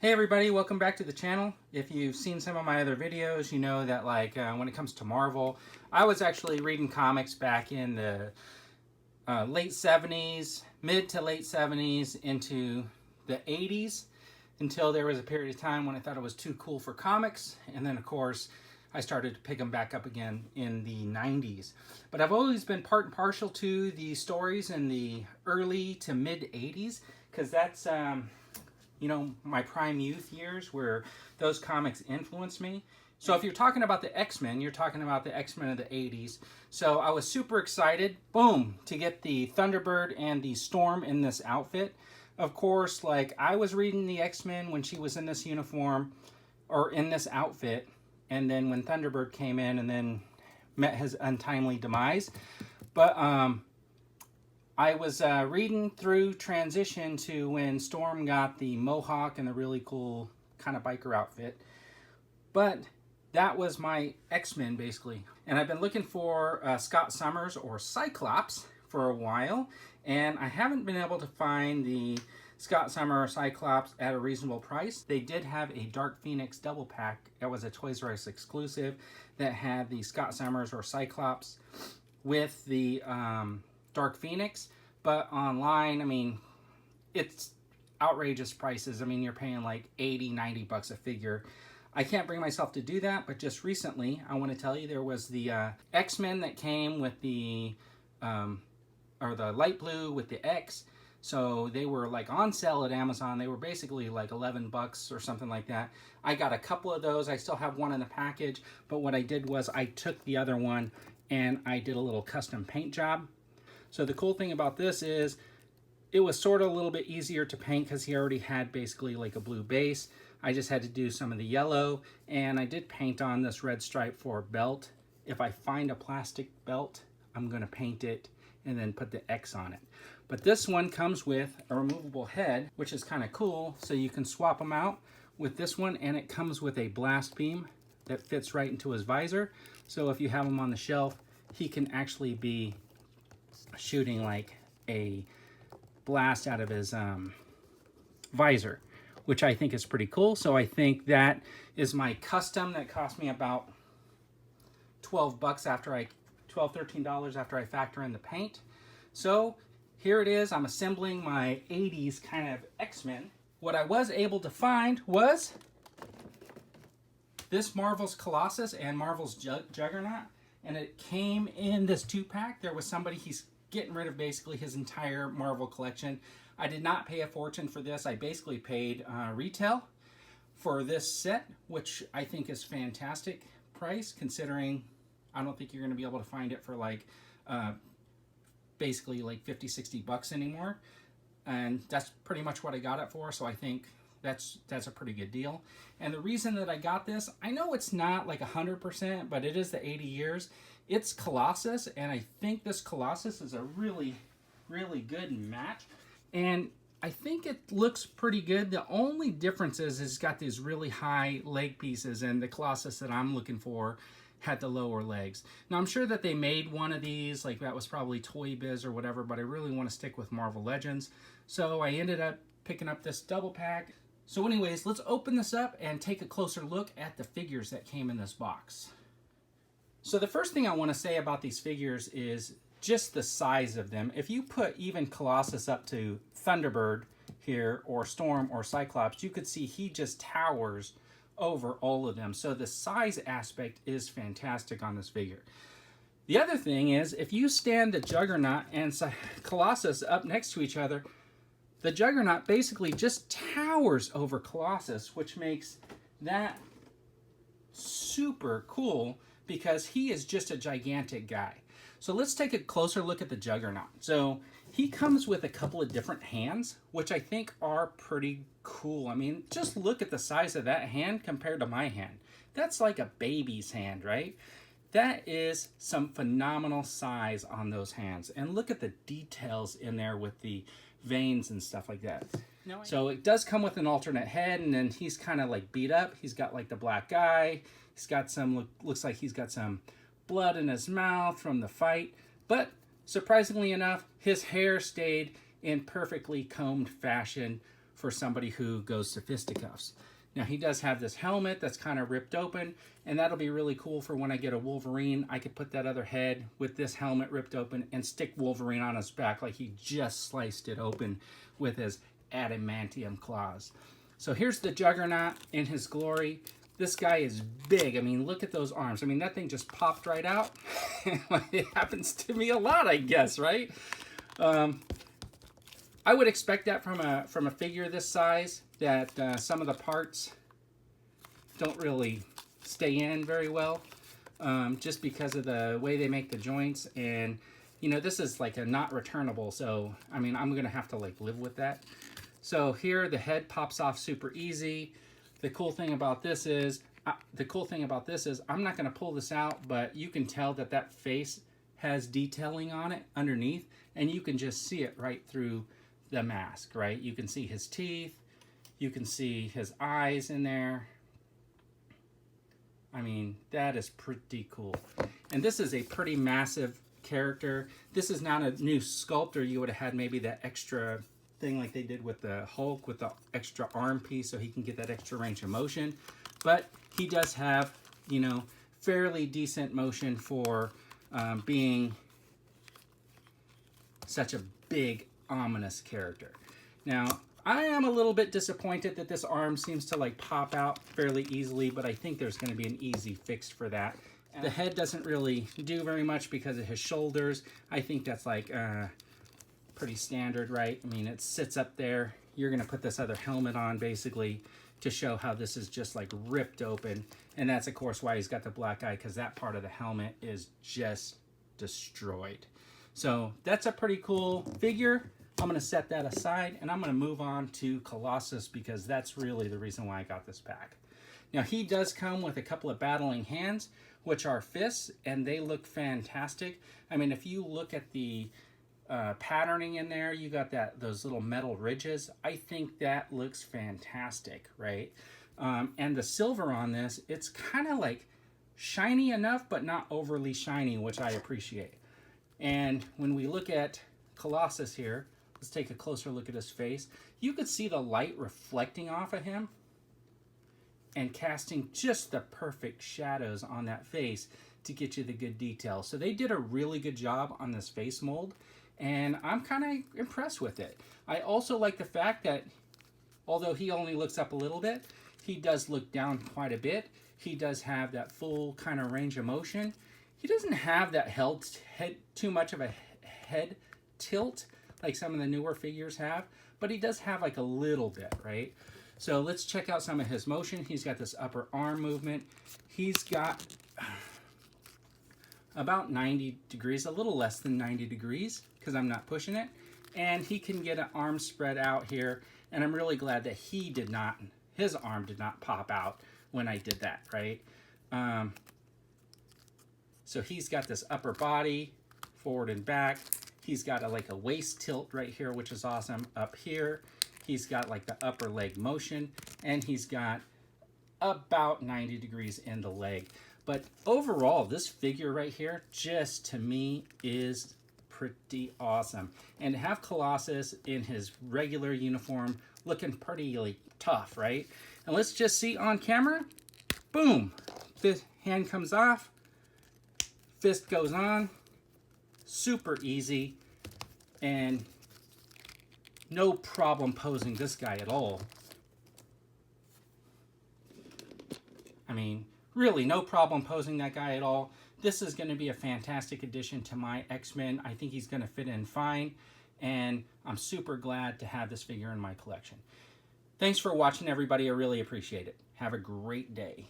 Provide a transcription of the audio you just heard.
Hey everybody, welcome back to the channel. If you've seen some of my other videos, you know that when it comes to Marvel, I was actually reading comics back in the late 70s, mid to late 70s into the 80s, until there was a period of time when I thought it was too cool for comics. And then of course, I started to pick them back up again in the 90s. But I've always been part and partial to the stories in the early to mid 80s, because that's you know, my prime youth years where those comics influenced me. So if you're talking about the X-Men, you're talking about the X-Men of the 80s. So I was super excited, boom, to get the Thunderbird and the Storm in this outfit. Of course, like, I was reading the X-Men when she was in this uniform or in this outfit. And then when Thunderbird came in and then met his untimely demise. But I was reading through transition to when Storm got the mohawk and the really cool kind of biker outfit. But that was my X-Men basically. And I've been looking for Scott Summers or Cyclops for a while. And I haven't been able to find the Scott Summers or Cyclops at a reasonable price. They did have a Dark Phoenix double pack. That was a Toys R Us exclusive that had the Scott Summers or Cyclops with the Dark Phoenix, but online, I mean, it's outrageous prices. I mean, you're paying like 80, 90 bucks a figure. I can't bring myself to do that, but just recently, I want to tell you, there was the X-Men that came with the, or the light blue with the X. So they were like on sale at Amazon. They were basically like 11 bucks or something like that. I got a couple of those. I still have one in the package, but what I did was I took the other one and I did a little custom paint job. So the cool thing about this is it was sort of a little bit easier to paint because he already had basically like a blue base. I just had to do some of the yellow, and I did paint on this red stripe for belt. If I find a plastic belt, I'm going to paint it and then put the X on it. But this one comes with a removable head, which is kind of cool. So you can swap them out with this one, and it comes with a blast beam that fits right into his visor. So if you have him on the shelf, he can actually be shooting like a blast out of his visor, which I think is pretty cool. So I think that is my custom that cost me about 12 bucks after $13 after I factor in the paint. So here it is. I'm assembling my 80s kind of X-Men. What I was able to find was this Marvel's Colossus and Marvel's Juggernaut, and it came in this 2-pack. There was somebody, he's getting rid of basically his entire Marvel collection. I did not pay a fortune for this. I basically paid retail for this set, which I think is fantastic price, considering I don't think you're going to be able to find it for like basically like 50, 60 bucks anymore. And that's pretty much what I got it for. So I think that's a pretty good deal. And the reason that I got this, I know it's not like 100%, but it is the 80 years. It's Colossus, and I think this Colossus is a really, really good match. And I think it looks pretty good. The only difference is it's got these really high leg pieces, and the Colossus that I'm looking for had the lower legs. Now, I'm sure that they made one of these, like that was probably Toy Biz or whatever, but I really want to stick with Marvel Legends. So I ended up picking up this double pack. So anyways, let's open this up and take a closer look at the figures that came in this box. So the first thing I want to say about these figures is just the size of them. If you put even Colossus up to Thunderbird here, or Storm or Cyclops, you could see he just towers over all of them. So the size aspect is fantastic on this figure. The other thing is, if you stand the Juggernaut and Colossus up next to each other, the Juggernaut basically just towers over Colossus, which makes that super cool because he is just a gigantic guy. So let's take a closer look at the Juggernaut. So he comes with a couple of different hands, which I think are pretty cool. I mean, just look at the size of that hand compared to my hand. That's like a baby's hand, right? That is some phenomenal size on those hands. And look at the details in there with the veins and stuff like that. So it does come with an alternate head, and then he's kind of like beat up. He's got like the black eye. He's got some, looks like he's got some blood in his mouth from the fight. But surprisingly enough, his hair stayed in perfectly combed fashion for somebody who goes to fisticuffs. Now he does have this helmet that's kind of ripped open, and that'll be really cool for when I get a Wolverine. I could put that other head with this helmet ripped open and stick Wolverine on his back like he just sliced it open with his adamantium claws. So here's the Juggernaut in his glory. This guy is big. I mean, look at those arms. I mean, that thing just popped right out. It happens to me a lot, I guess, right? I would expect that from a figure this size, that some of the parts don't really stay in very well, just because of the way they make the joints. And you know, this is like a not returnable, so I mean, I'm gonna have to like live with that. So here the head pops off super easy. The cool thing about this is I'm not gonna pull this out, but you can tell that that face has detailing on it underneath, and you can just see it right through the mask, right? You can see his teeth, you can see his eyes in there. I mean, that is pretty cool. And this is a pretty massive character. This is not a new sculptor. You would have had maybe that extra thing like they did with the Hulk with the extra arm piece so he can get that extra range of motion. But he does have, you know, fairly decent motion for being such a big, ominous character. Now, I am a little bit disappointed that this arm seems to like pop out fairly easily, but I think there's going to be an easy fix for that. The head doesn't really do very much because of his shoulders. I think that's like pretty standard, right? I mean, it sits up there. You're going to put this other helmet on basically to show how this is just like ripped open. And that's of course why he's got the black eye, because that part of the helmet is just destroyed. So that's a pretty cool figure. I'm going to set that aside, and I'm going to move on to Colossus, because that's really the reason why I got this pack. Now, he does come with a couple of battling hands, which are fists, and they look fantastic. I mean, if you look at the patterning in there, you got those little metal ridges. I think that looks fantastic, right? And the silver on this, it's kind of like shiny enough, but not overly shiny, which I appreciate. And when we look at Colossus here, let's take a closer look at his face. You could see the light reflecting off of him and casting just the perfect shadows on that face to get you the good detail. So they did a really good job on this face mold, and I'm kind of impressed with it. I also like the fact that although he only looks up a little bit, he does look down quite a bit. He does have that full kind of range of motion. He doesn't have that too much of a head tilt like some of the newer figures have, but he does have like a little bit, right? So let's check out some of his motion. He's got this upper arm movement. He's got about 90 degrees, a little less than 90 degrees, because I'm not pushing it. And he can get an arm spread out here, and I'm really glad that his arm did not pop out when I did that, right? So he's got this upper body, forward and back. He's got like a waist tilt right here, which is awesome. Up here, he's got like the upper leg motion, and he's got about 90 degrees in the leg. But overall, this figure right here, just to me, is pretty awesome. And to have Colossus in his regular uniform looking pretty like tough, right? And let's just see on camera, boom, the hand comes off, fist goes on, super easy, and no problem posing this guy at all. I mean, really, no problem posing that guy at all. This is going to be a fantastic addition to my X-Men. I think he's going to fit in fine, and I'm super glad to have this figure in my collection. Thanks for watching, everybody. I really appreciate it. Have a great day.